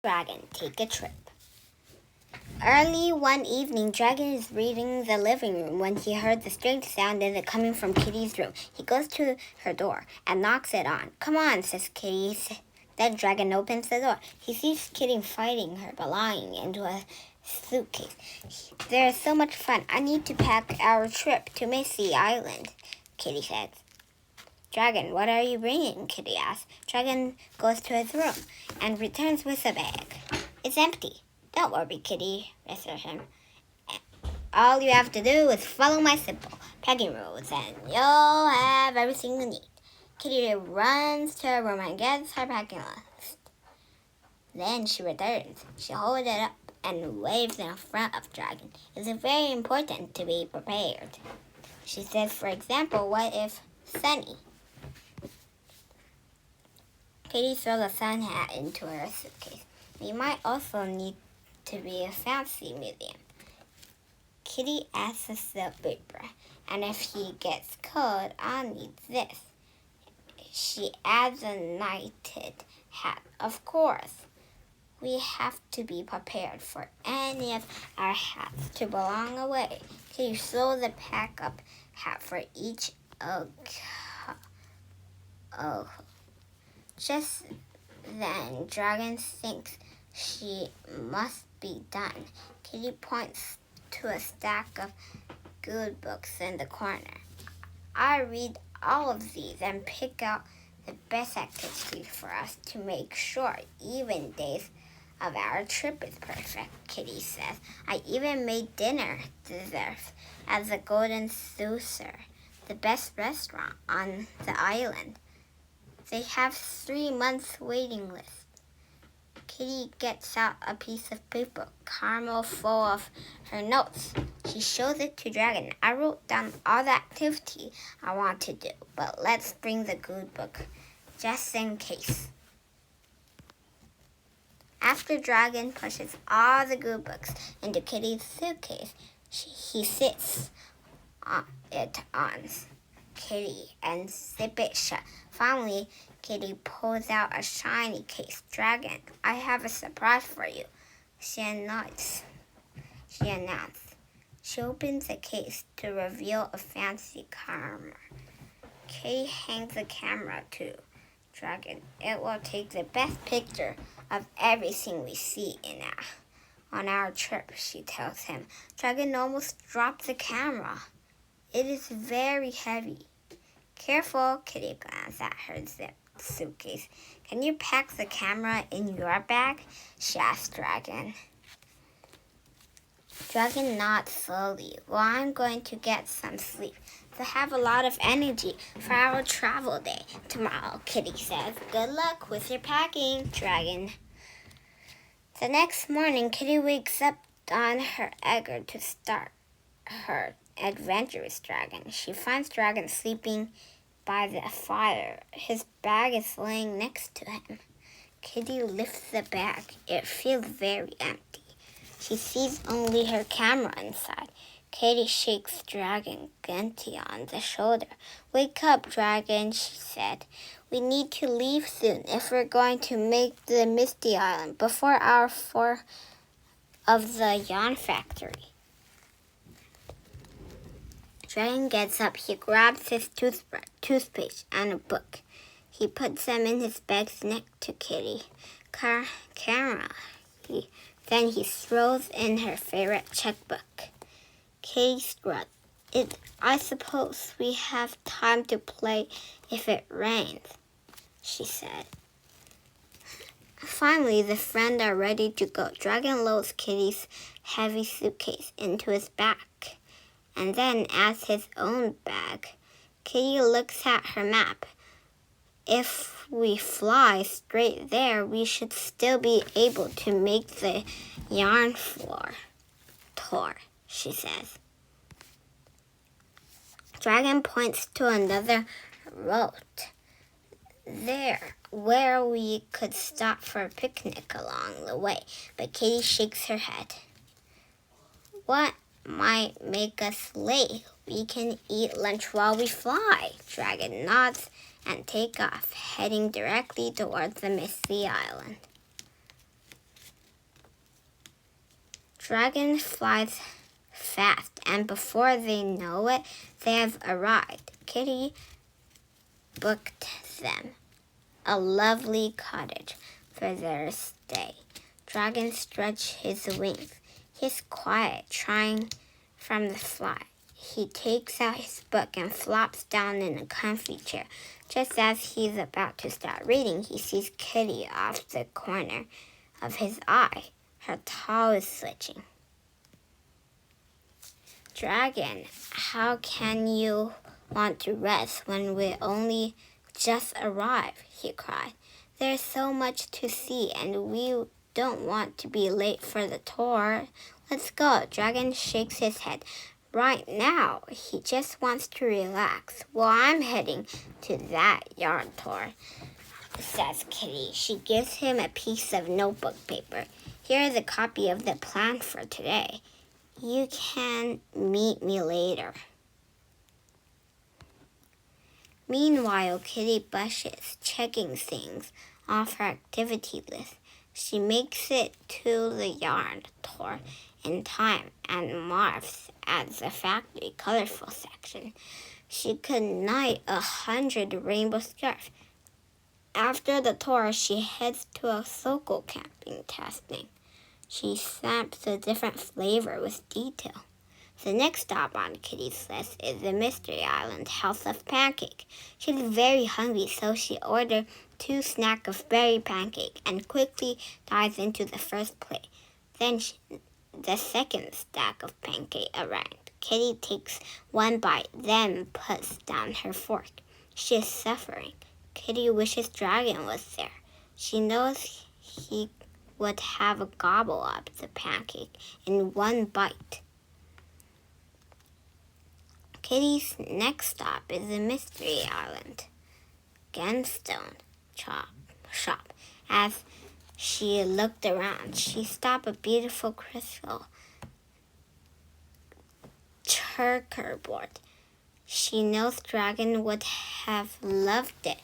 Dragon take a trip. Early one evening, Dragon is reading in the living room when he heard the strange sound coming from Kitty's room. He goes to her door and knocks it on. "Come on," says Kitty. Then Dragon opens the door. He sees Kitty fighting her belongings into a suitcase. "There is so much fun. I need to pack our trip to Misty Island," Kitty says. "Dragon, what are you bringing?" Kitty asks. Dragon goes to his room and returns with a bag. "It's empty." "Don't worry, Kitty," reassures him. "All you have to do is follow my simple packing rules and you'll have everything you need." Kitty runs to her room and gets her packing list. Then she returns. She holds it up and waves in front of Dragon. "It's very important to be prepared." She says, for example, what if sunny? Kitty throws a sun hat into her suitcase. "We might also need to be a fancy museum." Kitty asks the zebra, "And if he gets cold, I'll need this." She adds a knitted hat. "Of course, we have to be prepared for any of our hats to belong away." Kitty throws a pack-up hat for each. Just then, Dragon thinks she must be done. Kitty points to a stack of good books in the corner. "I read all of these and pick out the best activities for us to make sure even days of our trip is perfect," Kitty says. "I even made dinner desserts at the Golden Saucer, the best restaurant on the island. They have 3 months waiting list." Kitty gets out a piece of paper, caramel full of her notes. She shows it to Dragon. "I wrote down all the activity I want to do, but let's bring the good book just in case." After Dragon pushes all the good books into Kitty's suitcase, he sits on Kitty and zip it shut. Finally, Kitty pulls out a shiny case. "Dragon, I have a surprise for you," she announced. She opens the case to reveal a fancy camera. Kitty hands the camera to Dragon. "It will take the best picture of everything we see on our trip," she tells him. Dragon almost drops the camera. "It is very heavy." "Careful," Kitty glanced at her zip suitcase. "Can you pack the camera in your bag?" she asked Dragon. Dragon nods slowly. "Well, I'm going to get some sleep to have a lot of energy for our travel day tomorrow," Kitty says. "Good luck with your packing, Dragon." The next morning, Kitty wakes up on her egg to start her adventure with Dragon. She finds Dragon sleeping by the fire. His bag is laying next to him. Kitty lifts the bag. It feels very empty. She sees only her camera inside. Kitty shakes Dragon gently on the shoulder. "Wake up, Dragon," she said. "We need to leave soon if we're going to make the Misty Island before our 4 of the yarn factory." Dragon gets up. He grabs his toothbrush, toothpaste, and a book. He puts them in his bag next to Kitty. Camera. Then he throws in her favorite checkbook. Kitty scrubbed. "I suppose we have time to play if it rains," she said. Finally, the friends are ready to go. Dragon loads Kitty's heavy suitcase into his bag and then adds his own bag. Kitty looks at her map. "If we fly straight there, we should still be able to make the yarn floor tour," she says. Dragon points to another route there where we could stop for a picnic along the way, but Kitty shakes her head. "What might make us late? We can eat lunch while we fly." Dragon nods and take off, heading directly towards the Misty Island. Dragon flies fast, and before they know it, they have arrived. Kitty booked them a lovely cottage for their stay. Dragon stretched his wings. He's quiet, trying from the fly. He takes out his book and flops down in a comfy chair. Just as he's about to start reading, he sees Kitty off the corner of his eye. Her tail is switching. Dragon, how can you want to rest when we only just arrived? He cried. There's so much to see, and we don't want to be late for the tour. Let's go. Dragon shakes his head. Right now, he just wants to relax. Well, I'm heading to that yarn tour, says Kitty. She gives him a piece of notebook paper. Here is a copy of the plan for today. You can meet me later. Meanwhile, Kitty brushes, checking things off her activity list. She makes it to the yarn tour in time and marvels at the factory colorful section. She could knit 100 rainbow scarves. After the tour, she heads to a local camping testing. She stamps the different flavor with detail. The next stop on Kitty's list is the Mystery Island House of Pancake. She's very hungry, so she orders 2 snacks of berry pancake and quickly dives into the first plate. Then the second stack of pancake arrived. Kitty takes one bite, then puts down her fork. She is suffering. Kitty wishes Dragon was there. She knows he would have a gobble up the pancake in one bite. Kitty's next stop is the Mystery Island Gemstone shop. As she looked around, she stopped a beautiful crystal checkerboard. She knows Dragon would have loved it.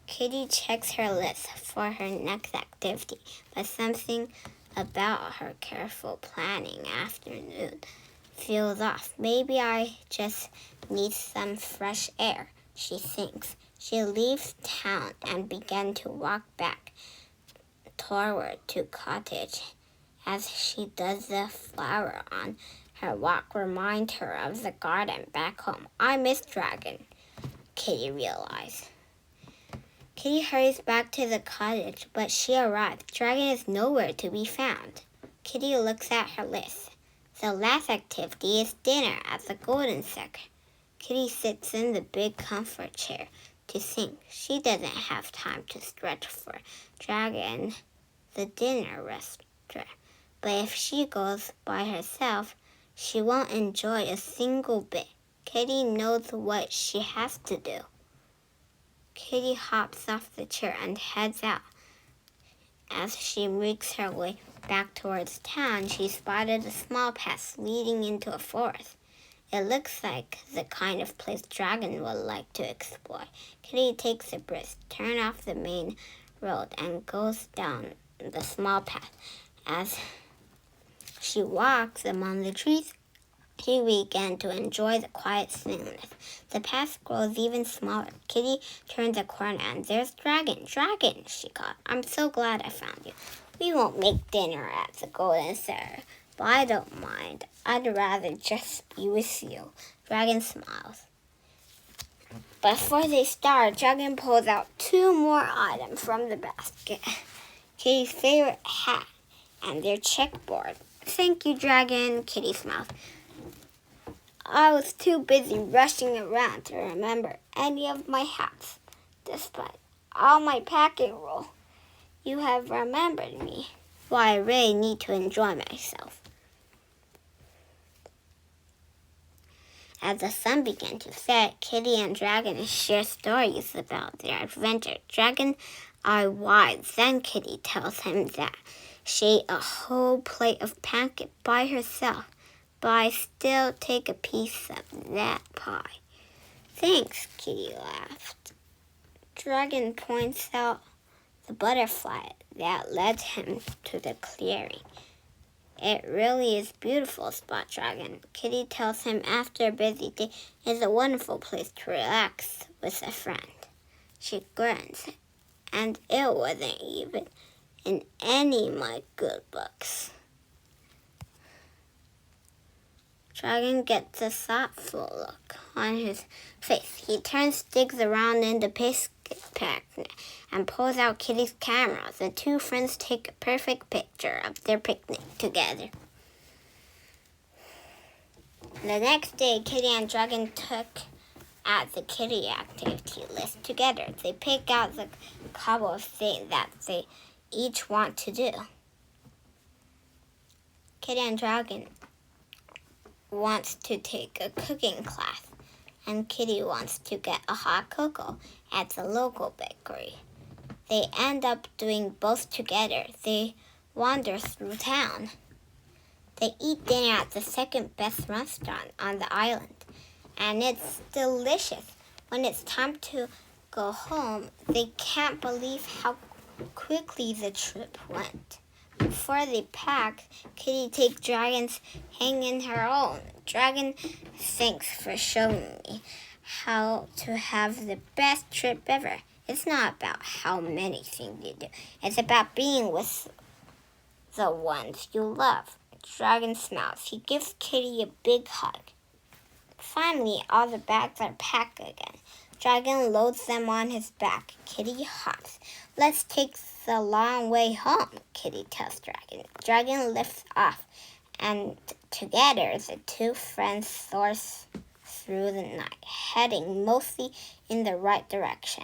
Kitty checks her list for her next activity, but something about her careful planning afternoon feels off. Maybe I just need some fresh air, she thinks. She leaves town and begins to walk back toward the cottage. As she does, the flower on her walk reminds her of the garden back home. I miss Dragon, Kitty realized. Kitty hurries back to the cottage, but she arrived. Dragon is nowhere to be found. Kitty looks at her list. The last activity is dinner at the Golden Sucker. Kitty sits in the big comfort chair to think. She doesn't have time to stretch for Dragon, the dinner restaurant. But if she goes by herself, she won't enjoy a single bit. Kitty knows what she has to do. Kitty hops off the chair and heads out. As she makes her way back towards town, she spotted a small path leading into a forest. It looks like the kind of place Dragon would like to explore. Kitty takes a brisk turn off the main road and goes down the small path. As she walks among the trees, she began to enjoy the quiet stillness. The path grows even smaller. Kitty turns a corner and there's Dragon. Dragon, she called. I'm so glad I found you. We won't make dinner at the Golden Sucker, but I don't mind. I'd rather just be with you. Dragon smiles. Before they start, Dragon pulls out 2 more items from the basket. Kitty's favorite hat and their checkboard. Thank you, Dragon, Kitty smiles. I was too busy rushing around to remember any of my hats. Despite all my packing rule, you have remembered me. Well, I really need to enjoy myself. As the sun began to set, Kitty and Dragon share stories about their adventure. Dragon eyes wide. Then Kitty tells him that she ate a whole plate of pancake by herself. But I still take a piece of that pie. Thanks, Kitty laughed. Dragon points out the butterfly that led him to the clearing. It really is beautiful, Spot Dragon. Kitty tells him after a busy day is a wonderful place to relax with a friend. She grins, and it wasn't even in any of my good books. Dragon gets a thoughtful look on his face. He turns, digs around in the biscuit pack, and pulls out Kitty's camera. The two friends take a perfect picture of their picnic together. The next day, Kitty and Dragon took out the kitty activity list together. They pick out the couple of things that they each want to do. Kitty and Dragon wants to take a cooking class, and Kitty wants to get a hot cocoa at the local bakery. They end up doing both together. They wander through town. They eat dinner at the second best restaurant on the island, and it's delicious. When it's time to go home, they can't believe how quickly the trip went. Before they pack, Kitty takes Dragon's hand in her own. Dragon, thanks for showing me how to have the best trip ever. It's not about how many things you do. It's about being with the ones you love. Dragon smiles. He gives Kitty a big hug. Finally, all the bags are packed again. Dragon loads them on his back. Kitty hops. Let's take the long way home, Kitty tells Dragon. Dragon lifts off, and together the two friends soar through the night, heading mostly in the right direction.